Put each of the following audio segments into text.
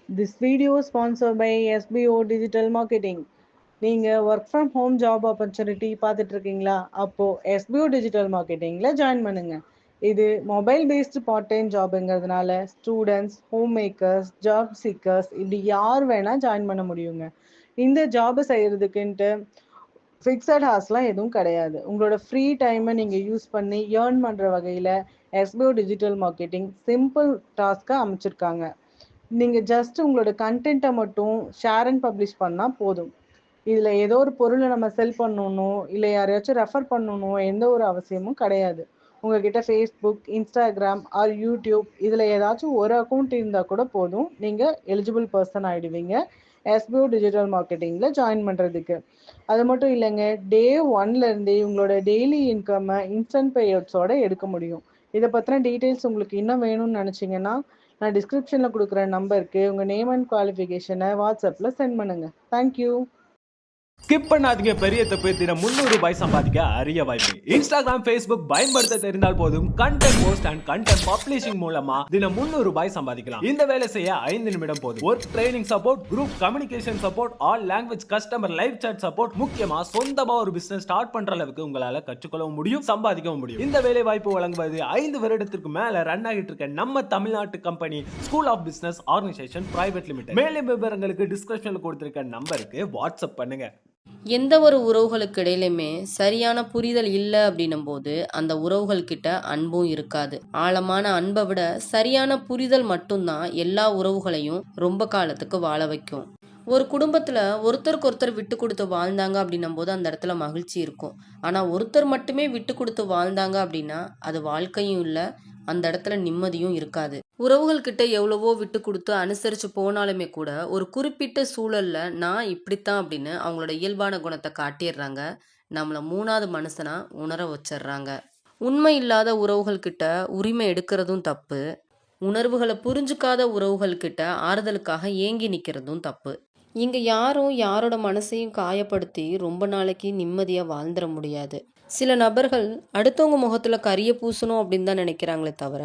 This video is sponsored by SBO Digital Marketing. நீங்கள் work from home job opportunity பார்த்துட்டு இருக்கீங்களா? அப்போது SBO digital மார்க்கெட்டிங்கில் ஜாயின் பண்ணுங்கள். இது மொபைல் பேஸ்டு பார்ட் டைம் ஜாபுங்கிறதுனால students, home makers, job seekers இப்படி யார் வேணால் ஜாயின் பண்ண முடியுங்க. இந்த ஜாபை செய்கிறதுக்குன்ட்டு ஃபிக்ஸட் ஹார்ஸ்லாம் எதுவும் கிடையாது. உங்களோட ஃப்ரீ டைமை நீங்கள் யூஸ் பண்ணி ஏர்ன் பண்ணுற வகையில் SBO டிஜிட்டல் மார்க்கெட்டிங் சிம்பிள் டாஸ்க்காக அமைச்சிருக்காங்க. நீங்கள் ஜஸ்ட் உங்களோட கண்டென்ட்டை மட்டும் ஷேர் அண்ட் பப்ளிஷ் பண்ணால் போதும். இதில் ஏதோ ஒரு பொருளை நம்ம செல் பண்ணணும், இல்லை யாரையாச்சும் ரெஃபர் பண்ணணும், எந்த ஒரு அவசியமும் கிடையாது. உங்ககிட்ட ஃபேஸ்புக், இன்ஸ்டாகிராம் ஆர் யூடியூப் இதில் ஏதாச்சும் ஒரு அக்கௌண்ட் இருந்தால் கூட போதும், நீங்கள் எலிஜிபிள் பர்சன் ஆகிடுவீங்க SBO டிஜிட்டல் மார்க்கெட்டிங்கில் ஜாயின் பண்ணுறதுக்கு. அது மட்டும் இல்லைங்க, டே 1லேருந்தே உங்களோட டெய்லி இன்கம்மை இன்ஸ்டன்ட் பேஅவுட்ஸோட எடுக்க முடியும். இதை பற்றின டீட்டெயில்ஸ் உங்களுக்கு இன்னும் வேணும்னு நினச்சிங்கன்னா நான் டிஸ்கிரிப்ஷனில் கொடுக்குற நம்பருக்கு உங்கள் நேம் அண்ட் குவாலிஃபிகேஷனை வாட்ஸ்அப்பில் சென்ட் பண்ணுங்கள். தேங்க்யூ. ஸ்கிப் பண்ணாதீங்க, பெரிய தப்பு. தினம் 300 ரூபாய் சம்பாதிக்க அரிய வாய்ப்பு. இன்ஸ்டாகிராம், ஃபேஸ்புக் பயன்படுத்த தெரிந்தால் போதும். Content post and content publishing மூலமா தினம் 300 ரூபாய் சம்பாதிக்கலாம். இந்த வேலை செய்ய 5 நிமிடம் போதும். Work training support, group communication support, all language customer live chat support, முக்கியமா சொந்தமா ஒரு பிசினஸ் ஸ்டார்ட் பண்ற அளவுக்கு உங்களால கற்றுக்கொள்ளவும் முடியும், சம்பாதிக்கவும் முடியும். இந்த வேலை வாய்ப்பு வழங்குவது 5 வருடத்திற்கு மேல ரன் ஆகிட்டு இருக்க நம்ம தமிழ்நாட்டு company school of business organisation private limited. மேலும் விவரங்களுக்கு டிஸ்கிரிப்ஷன்ல கொடுத்திருக்க நம்பருக்கு வாட்ஸ்அப் பண்ணுங்க. எந்த ஒரு உறவுகளுக்கு இடையிலுமே சரியான புரிதல் இல்லை அப்படின்னும் போது அந்த உறவுகள் கிட்ட அன்பும் இருக்காது. ஆழமான அன்பை விட சரியான புரிதல் மட்டும்தான் எல்லா உறவுகளையும் ரொம்ப காலத்துக்கு வாழ வைக்கும். ஒரு குடும்பத்துல ஒருத்தருக்கு ஒருத்தர் விட்டு கொடுத்து வாழ்ந்தாங்க அப்படின்னும் போது அந்த இடத்துல மகிழ்ச்சி இருக்கும். ஆனா ஒருத்தர் மட்டுமே விட்டு கொடுத்து வாழ்ந்தாங்க அப்படின்னா அது வாழ்க்கையும் இல்லை, அந்த இடத்துல நிம்மதியும் இருக்காது. உறவுகள் கிட்ட எவ்வளவோ விட்டு கொடுத்து அனுசரிச்சு போனாலுமே கூட ஒரு குறிப்பிட்ட சூழல்ல நான் இப்படித்தான் அப்படின்னு அவங்களோட இயல்பான குணத்தை காட்டிடுறாங்க. நம்மள 3வது மனுஷனா உணர வச்சிடுறாங்க. உண்மை இல்லாத உறவுகள் கிட்ட உரிமை எடுக்கிறதும் தப்பு. உணர்வுகளை புரிஞ்சுக்காத உறவுகள் கிட்ட ஆறுதலுக்காக ஏங்கி நிக்கிறதும் தப்பு. இங்க யாரும் யாரோட மனசையும் காயப்படுத்தி ரொம்ப நாளைக்கு நிம்மதியா வாழ்ந்துட முடியாது. சில நபர்கள் அடுத்தவங்க முகத்துல கரிய பூசணும் அப்படின்னு தான் நினைக்கிறாங்களே தவிர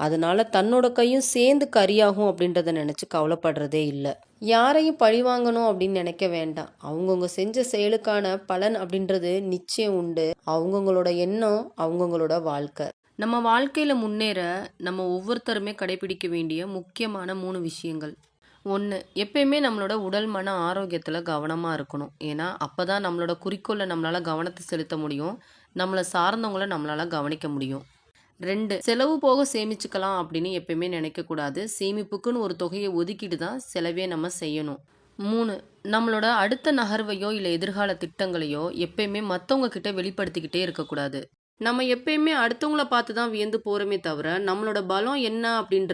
அதனால தன்னோட கையும் சேர்ந்து கரியாகும் அப்படின்றத நினைச்சு கவலைப்படுறதே இல்லை. யாரையும் பழி வாங்கணும் அப்படின்னு நினைக்க வேண்டாம். அவங்கவுங்க செஞ்ச செயலுக்கான பலன் அப்படின்றது நிச்சயம் உண்டு. அவங்கவுங்களோட எண்ணம், அவங்கவுங்களோட வாழ்க்கை. நம்ம வாழ்க்கையில முன்னேற நம்ம ஒவ்வொருத்தருமே கடைபிடிக்க வேண்டிய முக்கியமான 3 விஷயங்கள். 1, எப்பயுமே நம்மளோட உடல் மன ஆரோக்கியத்தில் கவனமாக இருக்கணும். ஏன்னா அப்போ தான் நம்மளோட குறிக்கோளில் நம்மளால் கவனத்தை செலுத்த முடியும், நம்மளை சார்ந்தவங்கள நம்மளால் கவனிக்க முடியும். 2, செலவு போக சேமிச்சுக்கலாம் அப்படின்னு எப்பயுமே நினைக்கக்கூடாது. சேமிப்புக்குன்னு ஒரு தொகையை ஒதுக்கிட்டு தான் செலவே நம்ம செய்யணும். 3, நம்மளோட அடுத்த நகர்வையோ இல்லை எதிர்கால திட்டங்களையோ எப்பயுமே மற்றவங்க கிட்ட வெளிப்படுத்திக்கிட்டே இருக்கக்கூடாது. நம்ம எப்பயுமே அடுத்தவங்கள பார்த்து தான் வியந்து போகிறோமே தவிர நம்மளோட பலம் என்ன அப்படின்ற